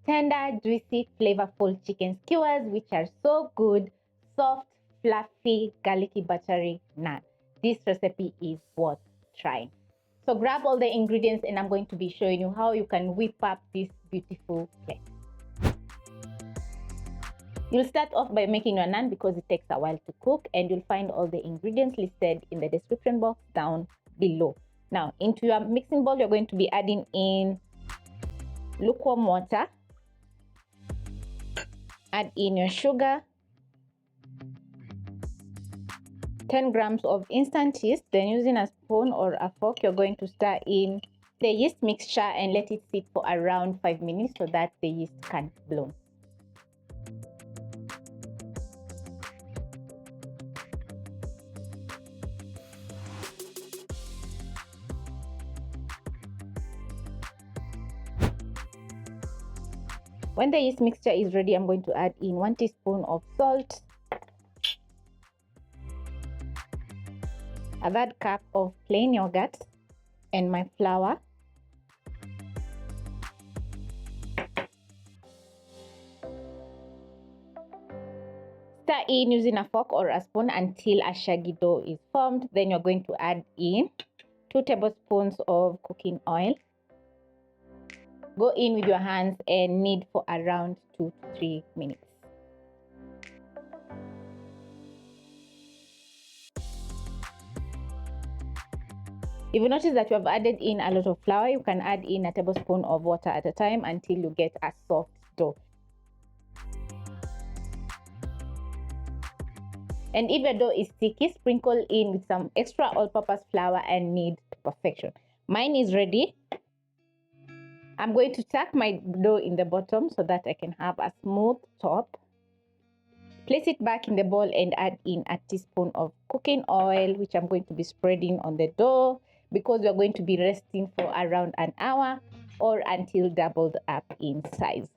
tender, juicy, flavorful chicken skewers, which are so good, soft, fluffy, garlicky, buttery naan. This recipe is worth trying. So grab all the ingredients and I'm going to be showing you how you can whip up this beautiful plate. You'll start off by making your naan because it takes a while to cook, and you'll find all the ingredients listed in the description box down below. Now, into your mixing bowl, you're going to be adding in lukewarm water. Add in your sugar, 10 grams of instant yeast. Then using a spoon or a fork, you're going to stir in the yeast mixture and let it sit for around 5 minutes so that the yeast can bloom. When the yeast mixture is ready, I'm going to add in 1 teaspoon of salt, a third cup of plain yogurt, and my flour. Stir in using a fork or a spoon until a shaggy dough is formed. Then you're going to add in 2 tablespoons of cooking oil. Go in with your hands and knead for around 2 to 3 minutes. If you notice that you have added in a lot of flour, you can add in a tablespoon of water at a time until you get a soft dough. And if your dough is sticky, sprinkle in with some extra all-purpose flour and knead to perfection. Mine is ready. I'm going to tuck my dough in the bottom so that I can have a smooth top. Place it back in the bowl and add in a teaspoon of cooking oil, which I'm going to be spreading on the dough because we are going to be resting for around an hour or until doubled up in size.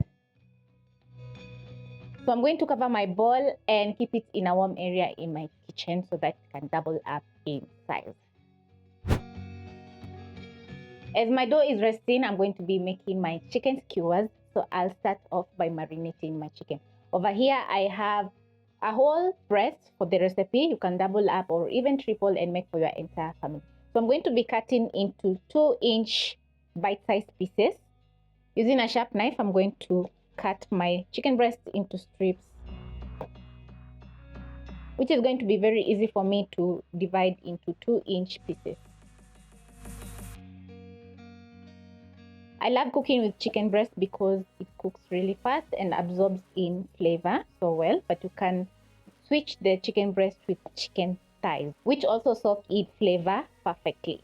So I'm going to cover my bowl and keep it in a warm area in my kitchen so that it can double up in size. As my dough is resting, I'm going to be making my chicken skewers. So I'll start off by marinating my chicken. Over here, I have a whole breast for the recipe. You can double up or even triple and make for your entire family. So I'm going to be cutting into 2-inch bite-sized pieces. Using a sharp knife, I'm going to cut my chicken breast into strips, which is going to be very easy for me to divide into 2-inch pieces. I love cooking with chicken breast because it cooks really fast and absorbs in flavor so well, but you can switch the chicken breast with chicken thighs, which also soak in flavor perfectly.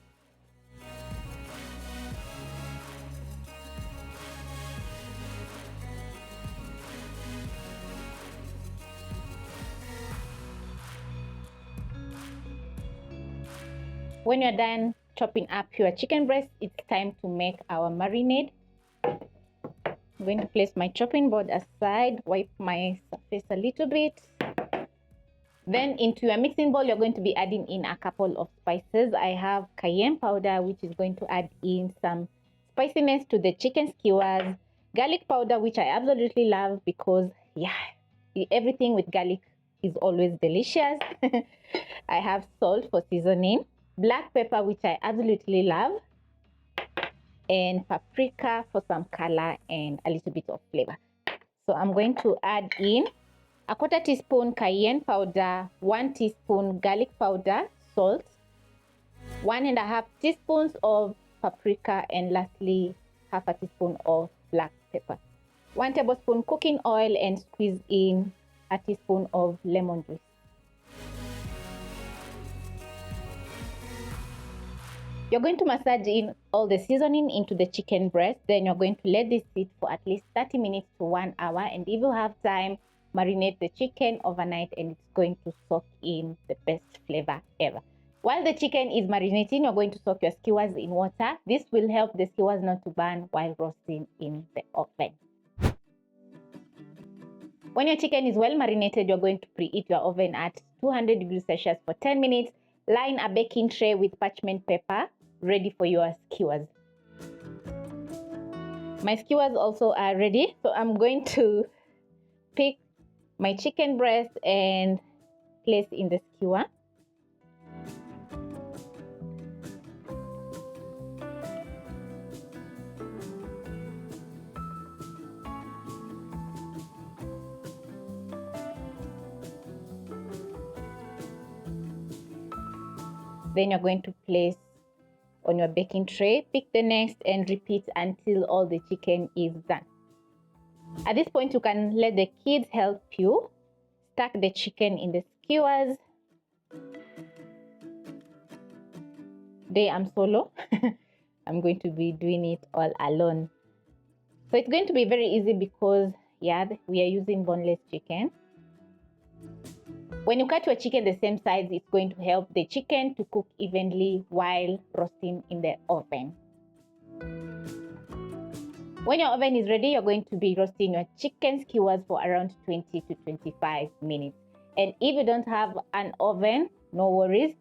When you're done chopping up your chicken breast, it's time to make our marinade. I'm going to place my chopping board aside, wipe my surface a little bit. Then into your mixing bowl, you're going to be adding in a couple of spices. I have cayenne powder, which is going to add in some spiciness to the chicken skewers. Garlic powder, which I absolutely love because, yeah, everything with garlic is always delicious. I have salt for seasoning. Black pepper, which I absolutely love, and paprika for some color and a little bit of flavor. So I'm going to add in a 1/4 teaspoon cayenne powder, 1 teaspoon garlic powder, salt, 1.5 teaspoons of paprika, and lastly 1/2 teaspoon of black pepper. 1 tablespoon cooking oil, and squeeze in a teaspoon of lemon juice. You're going to massage in all the seasoning into the chicken breast. Then you're going to let this sit for at least 30 minutes to 1 hour. And if you have time, marinate the chicken overnight and it's going to soak in the best flavor ever. While the chicken is marinating, you're going to soak your skewers in water. This will help the skewers not to burn while roasting in the oven. When your chicken is well marinated, you're going to preheat your oven at 200 degrees Celsius for 10 minutes. Line a baking tray with parchment paper, ready for your skewers. My skewers also are ready, so I'm going to pick my chicken breast and place in the skewer. Then you're going to place on your baking tray, pick the next and repeat until all the chicken is done. At this point, you can let the kids help you stack the chicken in the skewers. Today I'm solo. I'm going to be doing it all alone. So it's going to be very easy because, yeah, we are using boneless chicken. When you cut your chicken the same size, it's going to help the chicken to cook evenly while roasting in the oven. When your oven is ready, you're going to be roasting your chicken skewers for around 20 to 25 minutes. And if you don't have an oven, no worries.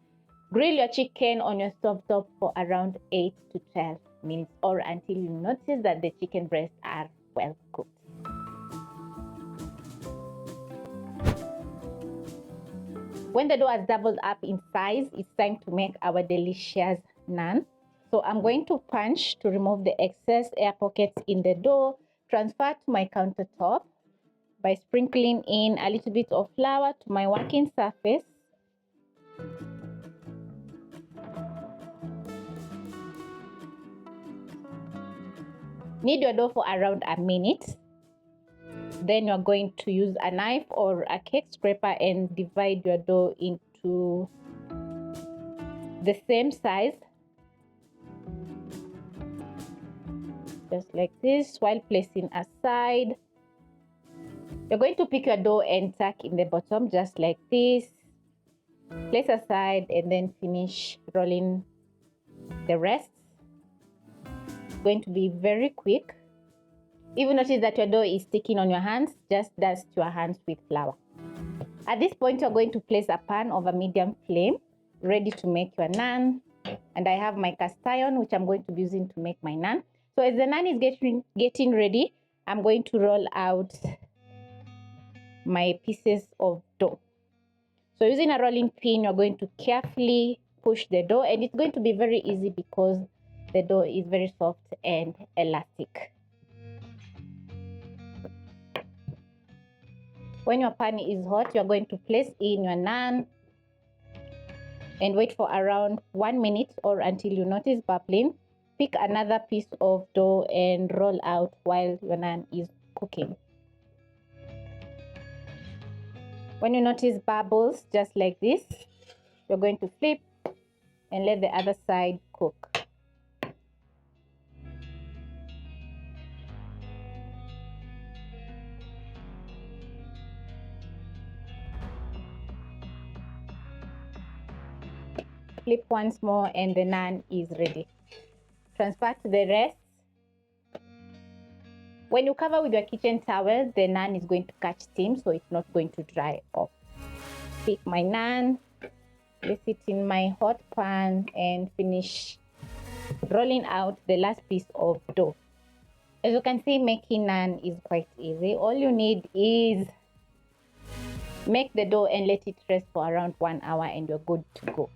Grill your chicken on your stovetop for around 8 to 12 minutes or until you notice that the chicken breasts are well cooked. When the dough has doubled up in size, it's time to make our delicious naan. So I'm going to punch to remove the excess air pockets in the dough, transfer to my countertop by sprinkling in a little bit of flour to my working surface. Knead your dough for around a minute. Then you're going to use a knife or a cake scraper and divide your dough into the same size, just like this, while placing aside. You're going to pick your dough and tuck in the bottom, just like this. Place aside and then finish rolling the rest. It's going to be very quick. If you notice that your dough is sticking on your hands, just dust your hands with flour. At this point, you're going to place a pan over medium flame, ready to make your naan. And I have my cast iron, which I'm going to be using to make my naan. So as the naan is getting ready, I'm going to roll out my pieces of dough. So using a rolling pin, you're going to carefully push the dough, and it's going to be very easy because the dough is very soft and elastic. When your pan is hot, you're going to place in your naan and wait for around 1 minute or until you notice bubbling. Pick another piece of dough and roll out while your naan is cooking. When you notice bubbles just like this, you're going to flip and let the other side cook. Flip once more and the naan is ready. Transfer to the rest. When you cover with your kitchen towel, the naan is going to catch steam, so it's not going to dry off. Pick my naan, place it in my hot pan and finish rolling out the last piece of dough. As you can see, making naan is quite easy. All you need is make the dough and let it rest for around 1 hour and you're good to go.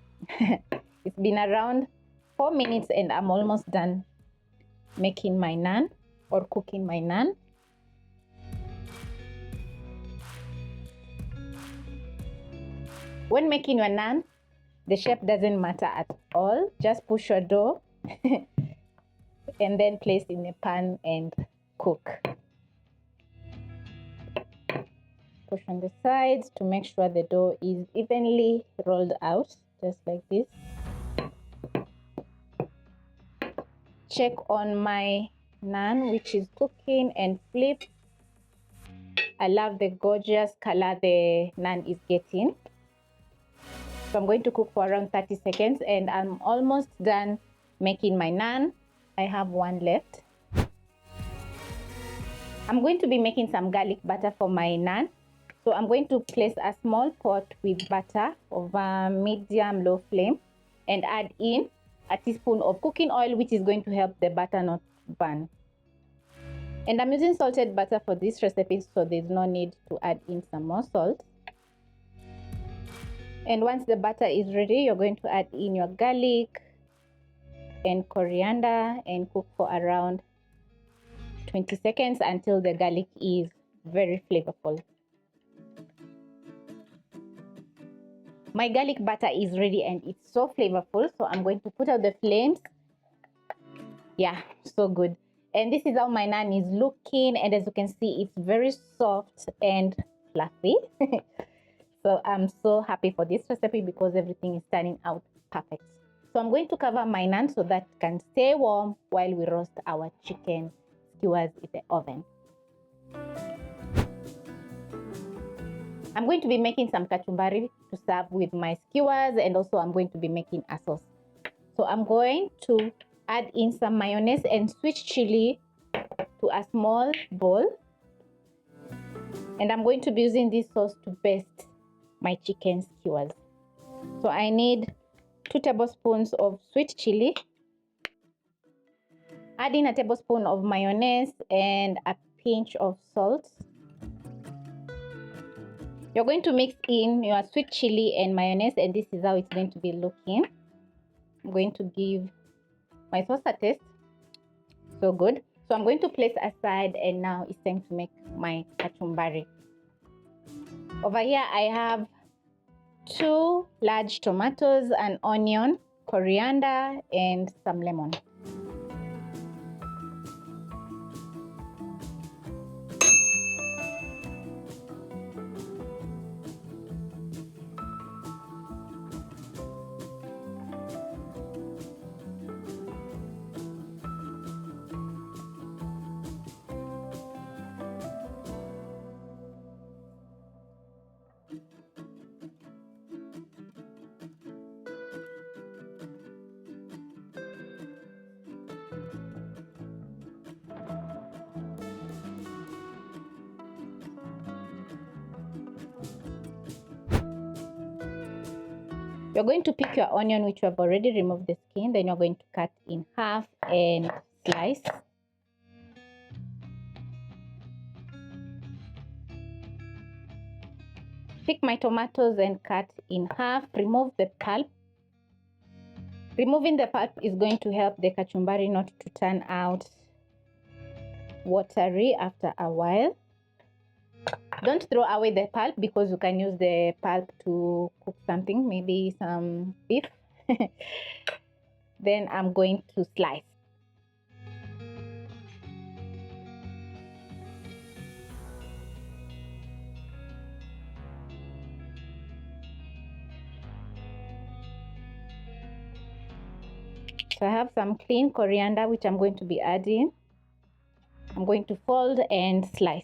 It's been around 4 minutes and I'm almost done making my naan or cooking my naan. When making your naan, the shape doesn't matter at all. Just push your dough and then place in the pan and cook. Push on the sides to make sure the dough is evenly rolled out, just like this. Check on my naan, which is cooking, and flip. I love the gorgeous color the naan is getting. So I'm going to cook for around 30 seconds and I'm almost done making my naan. I have one left. I'm going to be making some garlic butter for my naan. So I'm going to place a small pot with butter over medium-low flame and add in a teaspoon of cooking oil, which is going to help the butter not burn. And I'm using salted butter for this recipe, so there's no need to add in some more salt. And once the butter is ready, you're going to add in your garlic and coriander and cook for around 20 seconds until the garlic is very flavorful. My garlic butter is ready and it's so flavorful, so I'm going to put out the flames. Yeah, so good. And this is how my naan is looking, and as you can see, it's very soft and fluffy. So I'm so happy for this recipe because everything is turning out perfect. So I'm going to cover my naan so that it can stay warm while we roast our chicken skewers in the oven. I'm going to be making some kachumbari to serve with my skewers, and also I'm going to be making a sauce. So I'm going to add in some mayonnaise and sweet chili to a small bowl. And I'm going to be using this sauce to baste my chicken skewers. So I need 2 tablespoons of sweet chili. Add in a tablespoon of mayonnaise and a pinch of salt. You're going to mix in your sweet chili and mayonnaise, and this is how it's going to be looking. I'm going to give my sauce a taste. So good. So I'm going to place aside, and now it's time to make my kachumbari. Over here I have 2 large tomatoes, an onion, coriander, and some lemon. You're going to pick your onion, which you have already removed the skin. Then you're going to cut in half and slice. Pick my tomatoes and cut in half. Remove the pulp. Removing the pulp is going to help the kachumbari not to turn out watery after a while. Don't throw away the pulp because you can use the pulp to cook something, maybe some beef. Then I'm going to slice. So I have some clean coriander which I'm going to be adding. I'm going to fold and slice.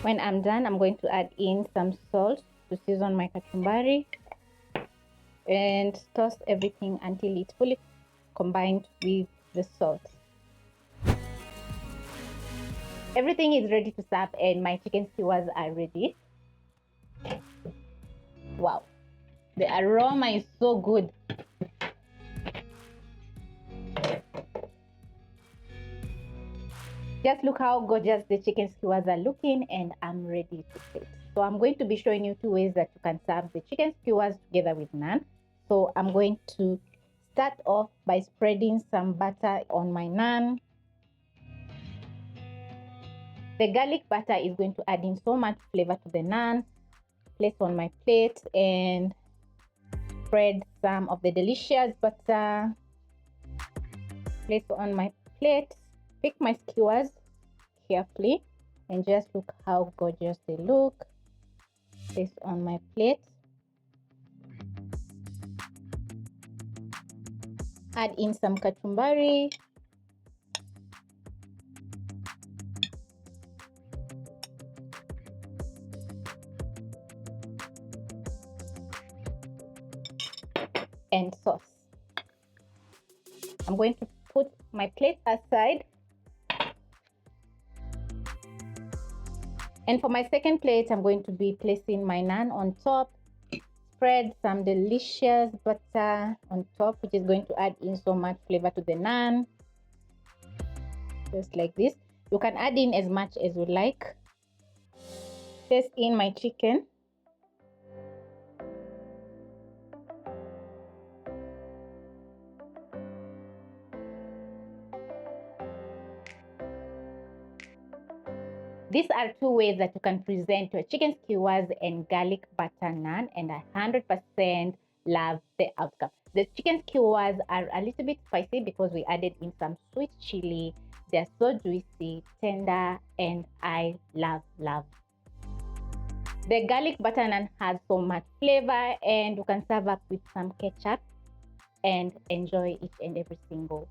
When I'm done, I'm going to add in some salt to season my kachumbari and toss everything until it's fully combined with the salt. Everything is ready to serve and my chicken skewers are ready. Wow, the aroma is so good. Just look how gorgeous the chicken skewers are looking, and I'm ready to plate. So I'm going to be showing you 2 ways that you can serve the chicken skewers together with naan. So I'm going to start off by spreading some butter on my naan. The garlic butter is going to add in so much flavor to the naan. Place on my plate and spread some of the delicious butter. Place on my plate. Pick my skewers carefully and just look how gorgeous they look. Place on my plate. Add in some kachumbari. And sauce. I'm going to put my plate aside. And for my second plate, I'm going to be placing my naan on top. Spread some delicious butter on top, which is going to add in so much flavor to the naan. Just like this. You can add in as much as you like. Place in my chicken. These are two ways that you can present your chicken skewers and garlic butter naan, and I 100% love the outcome. The chicken skewers are a little bit spicy because we added in some sweet chili. They're so juicy, tender, and I love. The garlic butter naan has so much flavor, and you can serve up with some ketchup and enjoy each and every single